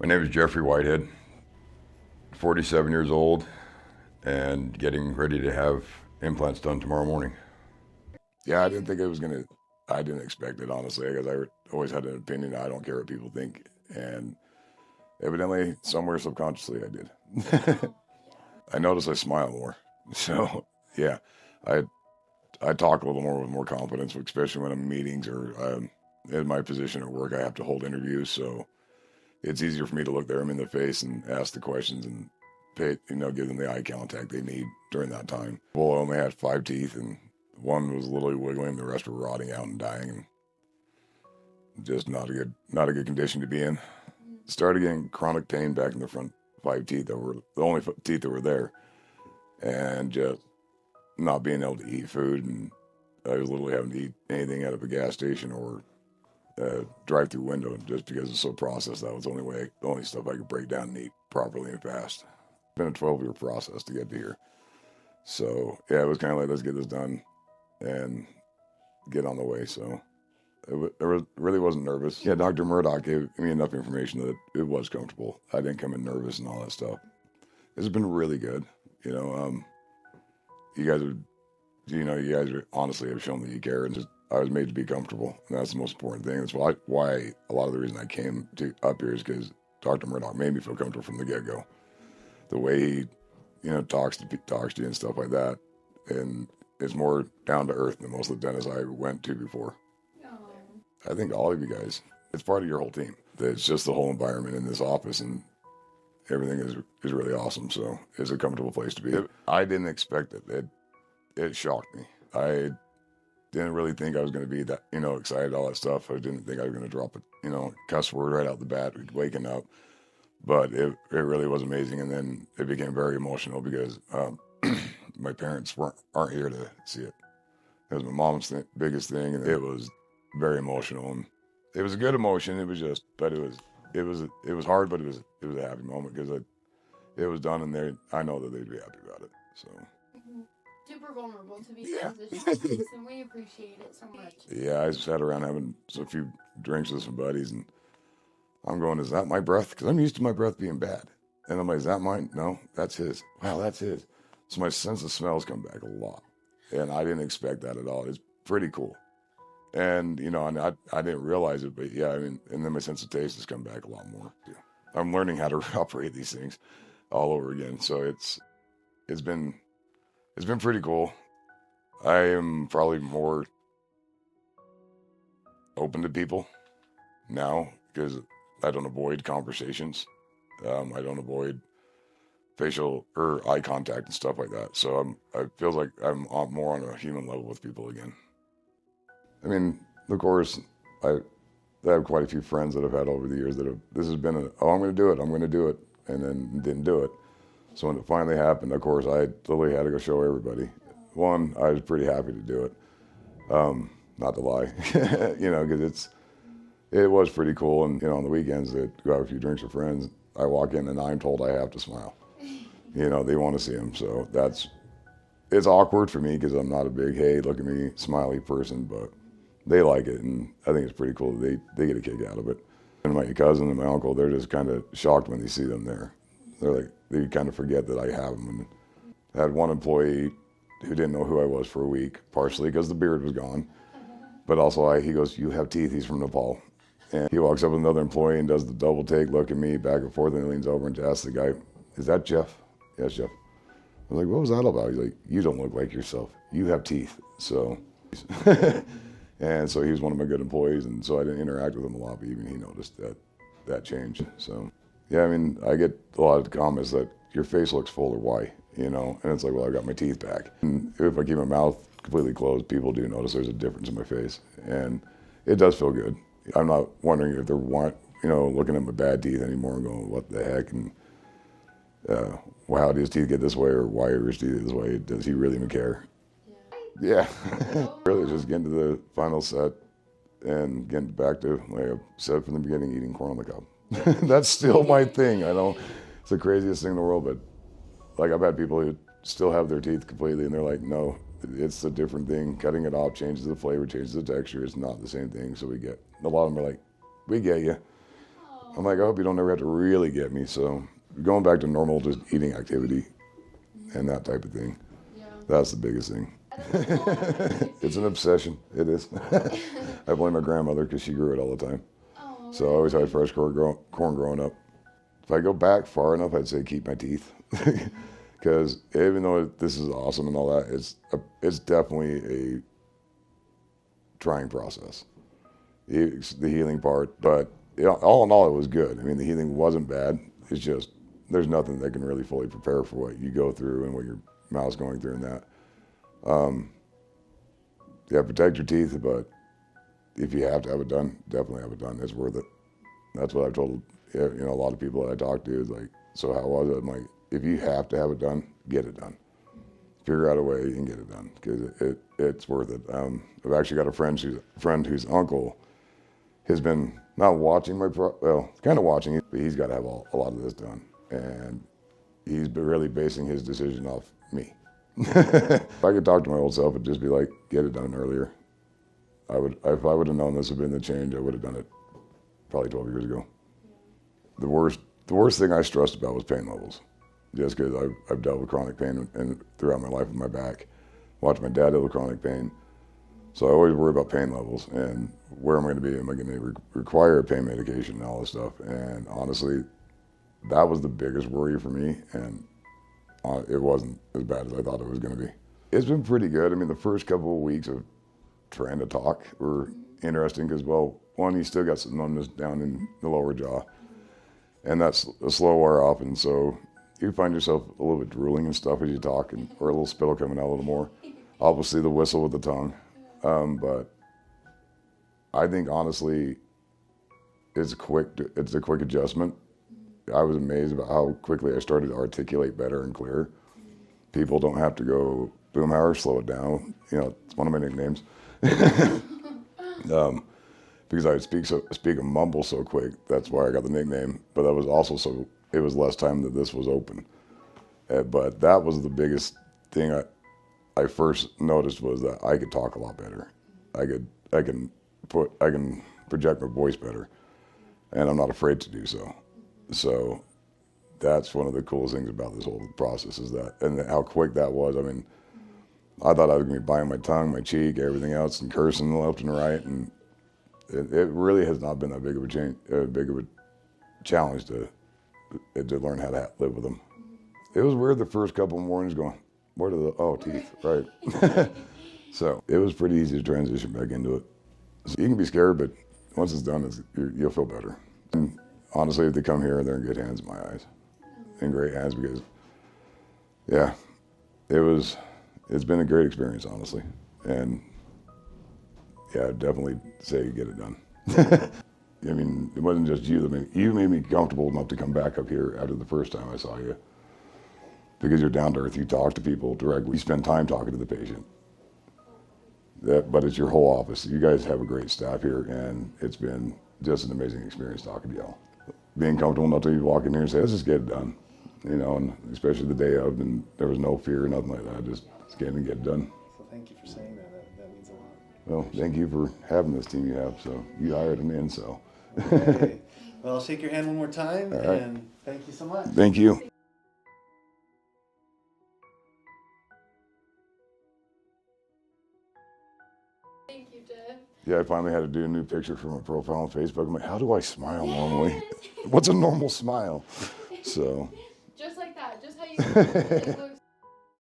My name is Jeffrey Whitehead, 47 years old, and getting ready to have implants done tomorrow morning. Yeah, I didn't think it was gonna. I didn't expect it honestly, because always had an opinion. I don't care what people think, and evidently, somewhere subconsciously, I did. I noticed I smile more, so yeah, I I talk a little more with more confidence, especially when I'm in meetings or in my position at work. I have to hold interviews, so it's easier for me to look them in the face and ask the questions and give them the eye contact they need during that time. Well, I only had 5 teeth, and one was literally wiggling, the rest were rotting out and dying, and just not a good condition to be in. Started getting chronic pain back in the front 5 teeth that were the only teeth that were there, and just not being able to eat food, and I was literally having to eat anything out of a gas station or a drive-through window just because it's so processed. That was the only stuff I could break down and eat properly and fast. It's been a 12-year process to get to here. So yeah, it was kind of like, let's get this done and get on the way. So really wasn't nervous. Yeah, Dr. Murdoch gave me enough information that it was comfortable. I didn't come in nervous and all that stuff. It's been really good. You know, you guys are, honestly have shown that you care, and just I was made to be comfortable, and that's the most important thing. That's why a lot of the reason I came to up here is because Dr. Murdoch made me feel comfortable from the get go. The way he, talks to you and stuff like that, and it's more down to earth than most of the dentists I went to before. I think all of you guys, it's part of your whole team. It's just the whole environment in this office, and everything is really awesome. So it's a comfortable place to be. I didn't expect it. It shocked me. I didn't really think I was going to be that, excited, all that stuff. I didn't think I was going to drop a, cuss word right out the bat, waking up. But it really was amazing. And then it became very emotional because my parents aren't here to see it. It was my mom's biggest thing, and it was very emotional. And it was a good emotion. But it was hard, but it was a happy moment because it was done, and I know that they'd be happy about it. So. Super vulnerable to be transitioned, and we appreciate it so much. Yeah, I sat around having a few drinks with some buddies, and I'm going, is that my breath? Because I'm used to my breath being bad. And I'm like, is that mine? No, that's his. Wow, that's his. So my sense of smells come back a lot. And I didn't expect that at all. It's pretty cool. And, and I didn't realize it, but yeah, I mean, and then my sense of taste has come back a lot more. Yeah. I'm learning how to operate these things all over again. So it's been pretty cool. I am probably more open to people now because I don't avoid conversations. I don't avoid facial or eye contact and stuff like that. So I feel like I'm more on a human level with people again. I mean, of course, I have quite a few friends that I've had over the years this has been I'm going to do it, and then didn't do it. So when it finally happened, of course, I literally had to go show everybody. One, I was pretty happy to do it. Not to lie, because it was pretty cool. And on the weekends, to go have a few drinks with friends, I walk in and I'm told I have to smile. They want to see them, so it's awkward for me because I'm not a big hey, look at me, smiley person, but they like it, and I think it's pretty cool. They get a kick out of it. And my cousin and my uncle, they're just kind of shocked when they see them there. They're like, they kind of forget that I have them. And I had one employee who didn't know who I was for a week, partially because the beard was gone, but also he goes, you have teeth. He's from Nepal. And he walks up with another employee and does the double take, look at me back and forth, and he leans over and asks the guy, is that Jeff? Yes, Jeff. I was like, what was that about? He's like, you don't look like yourself. You have teeth. So, and so he was one of my good employees, and so I didn't interact with him a lot, but even he noticed that change. So, yeah, I mean, I get a lot of comments that your face looks full, or why, and it's like, well, I got my teeth back. And if I keep my mouth completely closed, people do notice there's a difference in my face, and it does feel good. I'm not wondering if they're looking at my bad teeth anymore and going, what the heck, and well, how did his teeth get this way, or why are his teeth this way? Does he really even care? Yeah. Really just getting to the final set and getting back to, like I said from the beginning, eating corn on the cob. That's still my thing. It's the craziest thing in the world, but like I've had people who still have their teeth completely and they're like, no, it's a different thing. Cutting it off changes the flavor, changes the texture. It's not the same thing. So a lot of them are like, we get you. I'm like, I hope you don't ever have to really get me. So going back to normal, just eating activity and that type of thing. Yeah. That's the biggest thing. That's It's an obsession. It is. I blame my grandmother because she grew it all the time. Oh, So I always had fresh corn growing up. If I go back far enough, I'd say keep my teeth. Because even though this is awesome and all that, it's definitely a trying process. It's the healing part, but all in all, it was good. I mean, the healing wasn't bad. It's just there's nothing that can really fully prepare for what you go through and what your mouth's going through and that. Yeah, protect your teeth, but if you have to have it done, definitely have it done. It's worth it. That's what I've told a lot of people that I talk to is like, so how was it? I'm like, if you have to have it done, get it done. Figure out a way and get it done because it's worth it. I've actually got a friend whose uncle has been not watching kind of watching it, but he's got to have a lot of this done, and he's been really basing his decision off me. If I could talk to my old self, it'd just be like, get it done earlier. If I would have known this would have been the change, I would have done it probably 12 years ago. The worst thing I stressed about was pain levels, just because I've dealt with chronic pain and throughout my life with my back, watched my dad deal with chronic pain. So I always worry about pain levels and where am I going to be? Am I going to require pain medication and all this stuff? And honestly, that was the biggest worry for me, and it wasn't as bad as I thought it was going to be. It's been pretty good. I mean, the first couple of weeks of trying to talk were interesting because, well, one, you still got some numbness down in the lower jaw, and that's a slow wear off, and so you find yourself a little bit drooling and stuff as you talk, or a little spittle coming out a little more. Obviously, the whistle with the tongue, but I think honestly, it's a quick adjustment. I was amazed about how quickly I started to articulate better and clearer. People don't have to go Boomhauer, slow it down. It's one of my nicknames. Because I speak and mumble so quick. That's why I got the nickname. But that was also it was less time that this was open. But that was the biggest thing I first noticed was that I could talk a lot better. I can project my voice better, and I'm not afraid to do so. So that's one of the coolest things about this whole process is that, and how quick that was. I mean, I thought I was going to be biting my tongue, my cheek, everything else, and cursing left and right, and it really has not been that big of a challenge to learn how to live with them. It was weird the first couple of mornings going, where are the teeth, right? So it was pretty easy to transition back into it. So you can be scared, but once it's done, you'll feel better. And honestly, if they come here, they're in good hands in my eyes, in great hands because, yeah, it's been a great experience, honestly. And yeah, I'd definitely say get it done. I mean, it wasn't just you. I mean, you made me comfortable enough to come back up here after the first time I saw you. Because you're down to earth, you talk to people directly, you spend time talking to the patient. But it's your whole office. You guys have a great staff here, and it's been just an amazing experience talking to y'all. Being comfortable enough to walk in here and say, let's just get it done. And especially the day of, and there was no fear or nothing like that. Just get in and get it done. So thank you for saying that. That means a lot. Well, thank you for having this team you have. So you hired them in, so. Okay. Well, I'll shake your hand one more time, All right. and thank you so much. Thank you. Thank you, Jeff. Yeah, I finally had to do a new picture for my profile on Facebook. I'm like, how do I smile normally? What's a normal smile? So. Just like that. Just how you